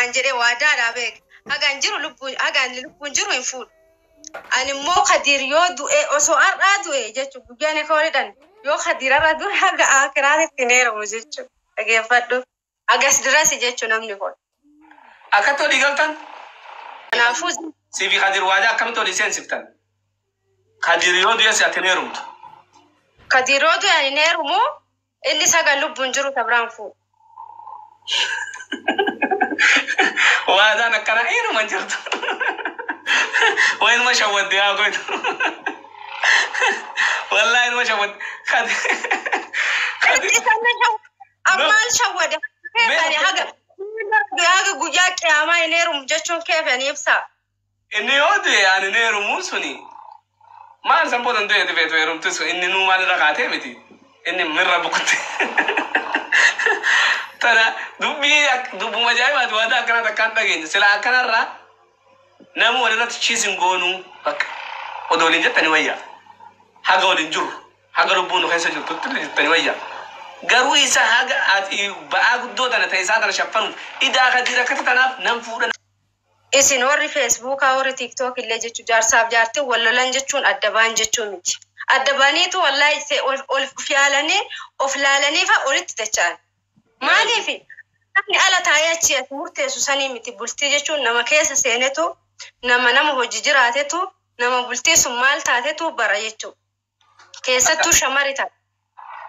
naan jedhee waadaadhaa beek hagaan lubbuun jiru hin fuudhu ani immoo Kadir yoo du'e osoo har'aa du'e jechuun guyyaan koolidhan yoo Kadir har'a du'e haga akiraatitti neeramu jechuun dhageeffadhu agas dirasi jechuun namni kun akkatoo diigaltan kanaafuu sifi Kadir waadaa akkamitoo liseensiftan Kadir yoo du'e si ati neerumtu Kadir yoo du'e ani neerumu inni sagal lubbuun jiru tabraan fuudhu waadaan akkana eenyuma jirtu وين ما شود يا أخوي والله ما شود خد أمال شود يعني هذا جوجاك يا ما ينيرم جشون كيف يعني يبصع إني أودي يعني نيرم موسوني ما نسمبو تندو يتفيتو يرم تسو إني نو ما نرقاته متي إني مرة بكت ترى دبو مجاي ما توادا كنا تكان تجين سلا كنا را نامو ولا تشيزن غونو بك ودولين جتني ويا حاجه ودين جرو حاجه ربونو خيسه جتني ويا غروي سا حاجه اتي باغدو دنا تيسادر شفن اذا قدر كتنا ننفود اسين ور فيسبوك اور تيك توك اللي جچو جار صاحب جارتي ولا لنجچون ادبان جچو ميت ادبانيتو والله سي اول فيالني افلالني فاورت تچان مالي في أنا على تاياتي مرتي سوساني متي بولتي جچون نما كيس سينتو nama hojii jiraatetu nama bultii summaal taatetu bara jechuudha. Keessattuu shamarita.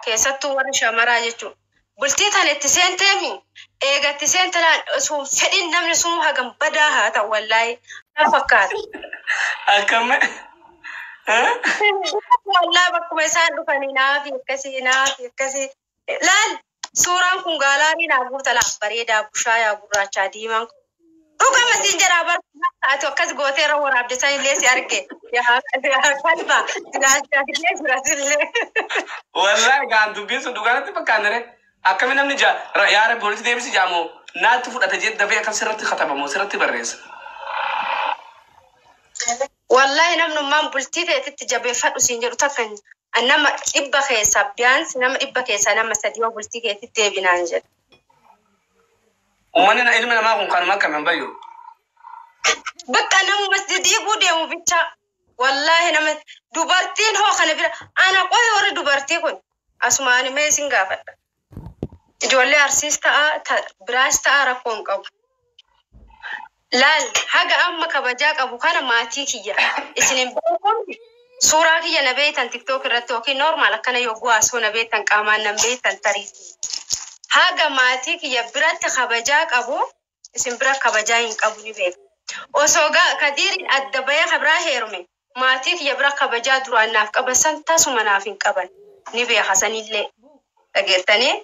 Keessattuu warri shamaraa jechuudha. Bultii tan itti seenteemi eegatti seentelaan osoo fedhin namni sun hagam badaa haa ta'u wallaahi na fakkaata. Akkame? Wallaahi bakkuma isaan dhufanii naaf akkasii. Laal suuraan kun gaalaarii naa guuta laaf bareedaa bushaa yaa gurraachaa diimaan kun. Dhuga masiin jira barbaadu akkas gooteera waraabdesan illee si arge yaa kalba dilaacha illee jiratillee wallahi gaan dubbisu dhugaatti fakkaanere akkami namni yaa rabbi walitti deebisi jaamoo naatti fudhate jee dafee akka sirratti khatabamoo sirratti barreessa wallahi namnummaan bultii ta'etti jabeeffadhu siin jedhu takkan nama dhibba keessa biyaans nama dhibba keessa nama sadii yoo bultii keetti deebinaan jedhu ومن أنا إلمنا ما كان ما كمان بيو بقى أنا مسجدي بودي وبيتشا والله أنا دبرتين هو خلنا بيرا أنا قوي ورا دبرتي قوي أسمعني ما يسنجافة جولي أرسيستا براستا ركون كم لا حاجة أما كبجاك أبو كان ماتيكيا إسنين بقول صورة كي نبيت عن تيك توك رتوكي نورمال كنا يوجوا أسو نبيت عن كمان نبيت عن تاريخ haga maatii kiyya biratti kabajaa qabu isin bira kabajaa hin qabu ni beeku osoo Kadirin adda bayee kabraa heerume maatii kiyya bira kabajaa duraan naaf qabasan tasuma naaf hin qaban ni beeka sanillee dhageettanii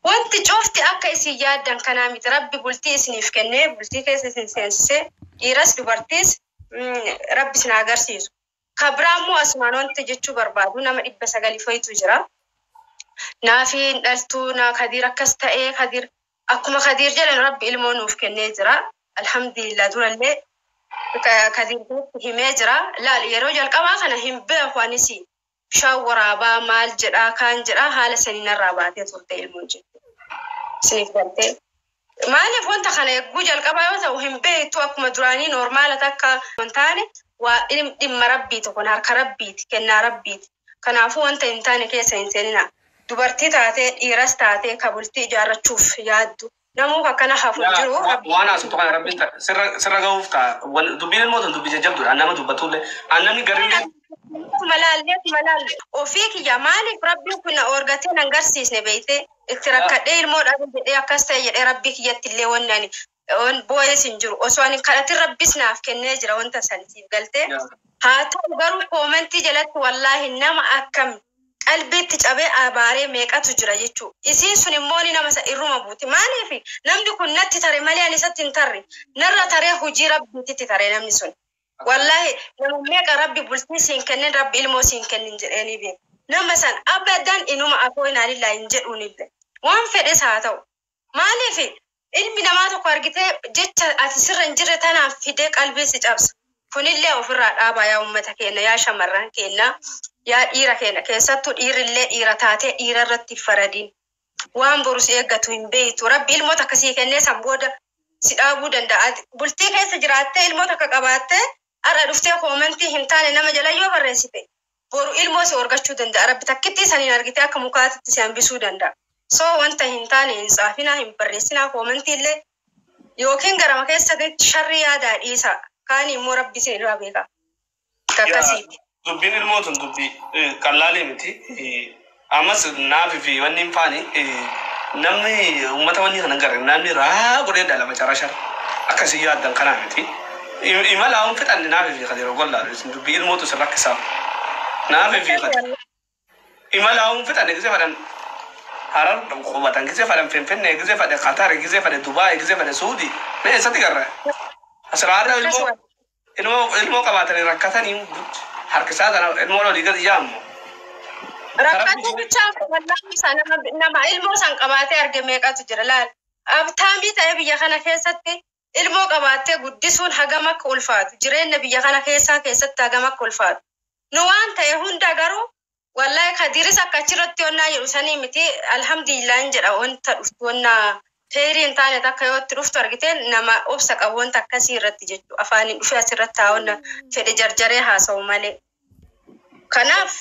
wanti coofti akka isin yaaddan kanaa miti rabbi bultii isiniif kennee bultii keessa isin seensisee dhiiras dubartiis rabbi isin agarsiisu kabraa immoo asumaan wanti jechuu barbaadu nama 900 fa'itu jira نافين دلتونا كدير كستأي كدير أكما كدير جل رب إلمون وفكني جرا الحمد لله دون اللي كدير هم جرا لا يروج الكما خنا هم به وانسي شاورا با مال جرا كان جرا حال سنين الرابعة تطلت المنجد سنين كنت ما نفون تخنا يجوج الكما وهم به تو أكما دراني نورمال تكا منتاني وإلم ربي تكون هرك ربي كنا ربي كنافو أنت إنتاني كيس إنساننا dubartii taatee dhiiras taatee kabultii ijaarrachuuf yaaddu namuu akkana hafu jiru waan asu tokko rabbiin sirra gahuuf taa dubbiin ilmoo tan dubbii jajjabdu annama dubbatullee annamni garillee malaalle ofii kiyya maaliif rabbiin kun orgatee nan garsiisne beeyte itti rakkadhee ilmoo dhabe jedhee akkas ta'e jedhee rabbii kiyyatti illee wannani boo'ees hin jiru osoo ani kadhatin rabbis naaf kennee jira wanta sanisiif galtee haa ta'u garuu koomentii jalatti wallaahi nama akkam qalbiitti cabee abaaree meeqatu jira jechuu isiin sun immoo ni nama irruma buuti maaliif namni kun natti tare malee ani isatti hin tarre narra taree hojii rabbiitti tare namni sun wallahi nama meeqa rabbi bultii siin kennin rabbi ilmoo siin kennin jedheeni beeku nama san abadan inuma afoo inaalillaa hin jedhuun illee waan fedhes haa ta'u maaliif ilmi namaa tokko argitee jecha ati sirra hin jirre tanaaf fidee qalbii si cabsa kunillee ofirraa dhaabaa yaa ummata keenya yaa shamarran keenya yaa dhiira keenya keessattuu dhiirillee dhiira taatee dhiira irratti faradin waan borus eeggatu hin beeytu rabbi ilmoota akkasii kennee san booda sidhaabuu danda'a. Bultii keessa jiraattee ilmoo takka qabaattee har'a dhuftee koomentii hin taane nama jala yoo barreessite boru ilmoo si argachuu danda'a. Rabbi takkitti saniin argitee akka mukaatitti si hambisuu danda'a. So wanta hin taane hin tsaafina hin barreessinaa koomentii illee yookiin garama keessatti sharri yaadaa dhiisa. Kaan immoo rabbi si irraa beeka. Akkasiiti. Dubbiin ilmootun dubbii qallaalee miti. Ammas naafi fi wanni hin faani namni uummata wanni kana garre namni raa godhee dhalama carashar akkasii yaaddan kanaa miti. Imala hun fixanne naafi fi kadiroo gollaa dubbii ilmootu sin rakkisaa. Naafi fi kadiroo. Imala hun fixanne gisee fadhan harar qubatan gisee fadhan finfinnee gisee fadhe Qatar gisee fadhe Dubaay gisee fadhe Suudi mee eessatti garra. Asiraarra ilmoo qabaatanii rakkatanii harkisaa kana ilmoo lolii gadi yaammu. Rakkatu bichaan wallahi nama ilmoo san qabaatee arge meeqatu jira laal. Abtaamii ta'e biyya kana keessatti ilmoo qabaatee guddisuun hagam akka ulfaatu. Jireenya biyya kana keessatti hagam akka ulfaatu. Nu waan ta'e hunda garuu wallahi kadiris akka achirratti onnaa jedhu sanii miti alhamdulillah jedha wanta dhuftu wannaa feerii hin taane takka yoo itti dhuftu argite nama obsa qabu wanta akkasii irratti jechu afaaniin dhufee asirratti haawwanna fedhe jarjaree haasa'u malee. Kanaaf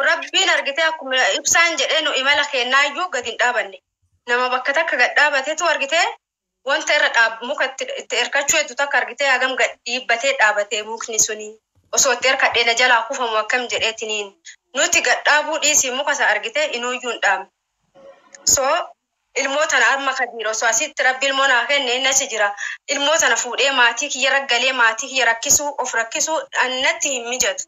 rabbiin argitee akkuma ibsaan jedhee nu imala kennaayyuu gadi hin dhaabanne. Nama bakka takka gad dhaabateetu argitee wanta irra muka itti erkachuu hedduu takka argitee hagam gad dhiibbatee dhaabatee mukni suni osoo itti erkadhee na jalaa kufamu akkam jedheetiniin nuti gad dhaabuu dhiisii muka isa argitee inuuyyuu hin dhaabne. So ilmoo tana amma kadiira osoo asitti rabbi ilmoo naa kenne inni achi jira. Ilmoo tana fuudhee maatii kiyya raggalee maatii kiyya rakkisuu of rakkisuu annatti hin mijatu.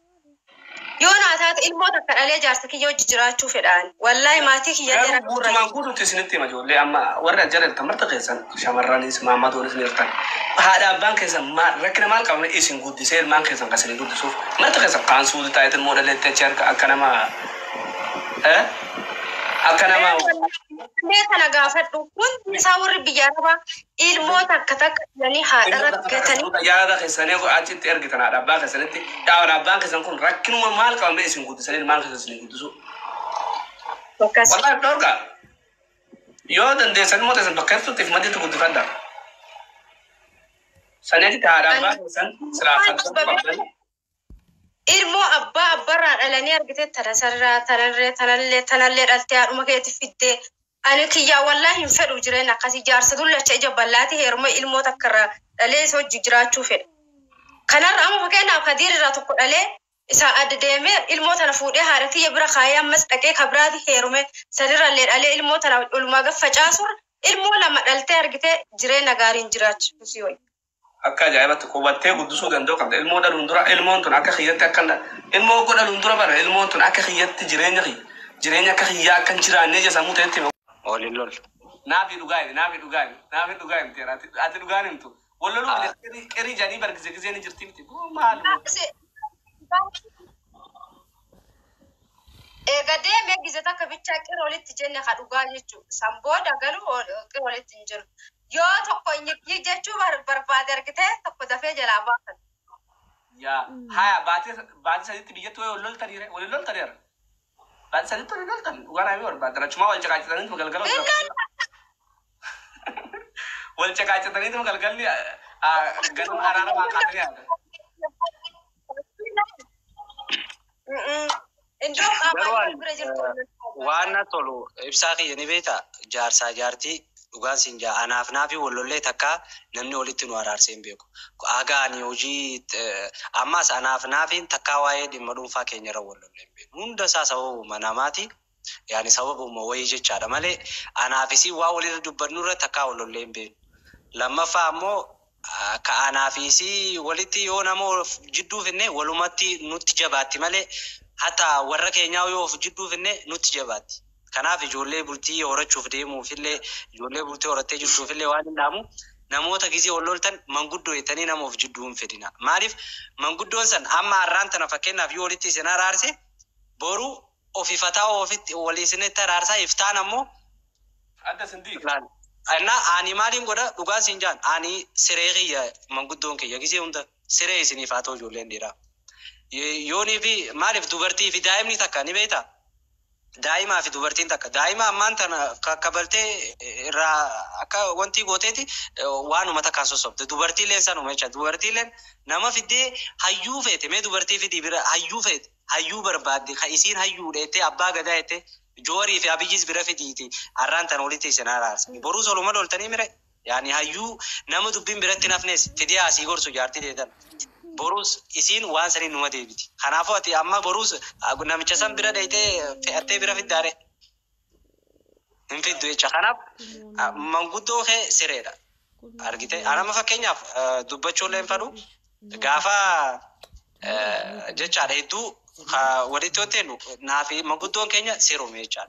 Yoo naa taate ilmoo takka dhalee jaarsa kiyya hojii jiraachuu fedhaan. Wallahi maatii kiyya jira kurra. Guutumaan guutuutti isinitti hima ijoollee amma warra jala tamarta keessan shamarranis maammatonis ni hirtan. Haadha abbaan keessan rakkina maal qabne isin guddisee ilmaan keessan kasanii guddisuuf marta keessan kaan suuti taayitin moodaleetti achi harka akka nama mee kana gaafadhu kun isaa warri biyya arabaa ilmoo takka jedhanii haadha rakkatanii yaada keessanii achitti ergitan haadha abbaa keessanitti haadha abbaan keessan kun rakkinuma maal qabne isin guddisanii ilmaan keessan isin guddisu. Wallahi dhorka yoo dandeessan immoo teessan bakka jirtutti maddiitti guddifadha. Saneetti haadha abbaa keessan siraafatan ilmoo abbaa abbarraa dhalanii argite tarasarraa tanallee dhaltee haadhuma keetti fiddee ani kiyyaa wallahi hin fedhu jireenya akkasii jaarsa dullacha ija bal'aati heeruma ilmoo takkarraa dhalee isa hojii jiraachuu fedha. Kanarra amma fakkeenyaaf kadiir irraa tokko dhalee isaa adda deemee ilmoo tana fuudhee haadha kiyya bira kaayee ammas dhaqee kabiraati heerume sanirrallee dhalee ilmoo tana olumaa gaffacaasurra ilmoo lama dhaltee argite jireenya gaariin jiraachuu si hoyi. Akka ajaa'ibatti qubattee guddisuu danda'u qabda. Ilmoo dhaluun dura ilmoon tun akka kiyyatti akka ilmoo godhaluun dura bara ilmoon tun akka kiyyatti jireenya akka kiyyaa akka hin jiraannee jesamuu ta'etti. Oolin lol. Naafi dhugaani teera. Ati dhugaan himtu. Walloluu qerii jedhanii bargise ni jirti miti. Maal? Eega deemee gise takka bichaa qerii walitti jenne haa dhugaa jechuudha. Sambooda galuu qerii walitti hin jiru. Yoo tokko inni jechuu barbaade argite tokko dafee jalaa baafata. Yaa haya baatee sadiitti biyyatti waliin loltaniire. Baatee sadiitti waliin loltan dhugaan amii barbaade rachumaa wal caqaachataniitu galgala wal caqaachataniitu galgalli ganama araaramaan kaatanii haadha. Waan na tolu ibsaa kiyya ni beektaa jaarsaa jaartii dhugaan siin jaa anaaf naafi wallollee takka namni walitti nu araarsee hin beeku. Agaan hojii ammas anaaf naafiin takka waa'ee dhimma dhuunfaa keenyarra wallollee hin beeku. Hunda isaa sababuma namaati. Yaani sababuma wayii jechaadha malee anaafisii waa walirra dubbannu irra takka wallollee hin beeku. Lammaffaa ammoo ka anaafisii walitti yoo namoo jidduu finne walumatti nutti jabaatti malee hatta warra keenyaa yoo jidduu finne nutti jabaatti. Kanaaf ijoollee bultii horachuuf deemuufillee ijoollee bultii horattee jirtuufillee waan hin dhaamu namoota gisee wal loltan manguddoo jettanii namoof jidduu hin fedhina. Maaliif manguddoon san amma har'aan tana fakkeenyaaf yoo walitti isin araarse boru ofifataa ofitti walii isinitti araarsaa iftaan ammoo adda sindii. Ani maaliin godha dhugaa siin jaan ani siree kiyya manguddoon kiyya gisee hunda siree isiniif haa ta'u ijoolleen dhiiraa. Yoonii fi maaliif dubartii fi daa'imni takka ni beektaa? daa'imaa fi dubartiin takka daa'ima ammaan tana kabaltee irraa akka wanti gooteeti waanuma takkaan sossobde dubartiileen sanuma jecha dubartiileen nama fiddee hayyuu feete mee dubartii fidii bira hayyuu feete hayyuu barbaadde ka isiin hayyuu dheettee abbaa gadaa jettee joorii fi abiyyis bira fidiiti arraan tana walitti isin araarsa boruu soluma loltanii mire yaani hayyuu nama dubbiin biratti nafnees fidee asii gorsu jaartii deetan borus isiin waan sanii numa deebiti kanaafuu ati amma borus namicha san bira dheeytee fe'attee bira fiddaare hin fiddu jecha kanaaf manguddoo kee sireedha argite anama fakkeenyaaf dubbachuullee hin fadhu gaafa jechaadha hedduu walitti hojjennu naafi manguddoon keenya sirume jechaadha.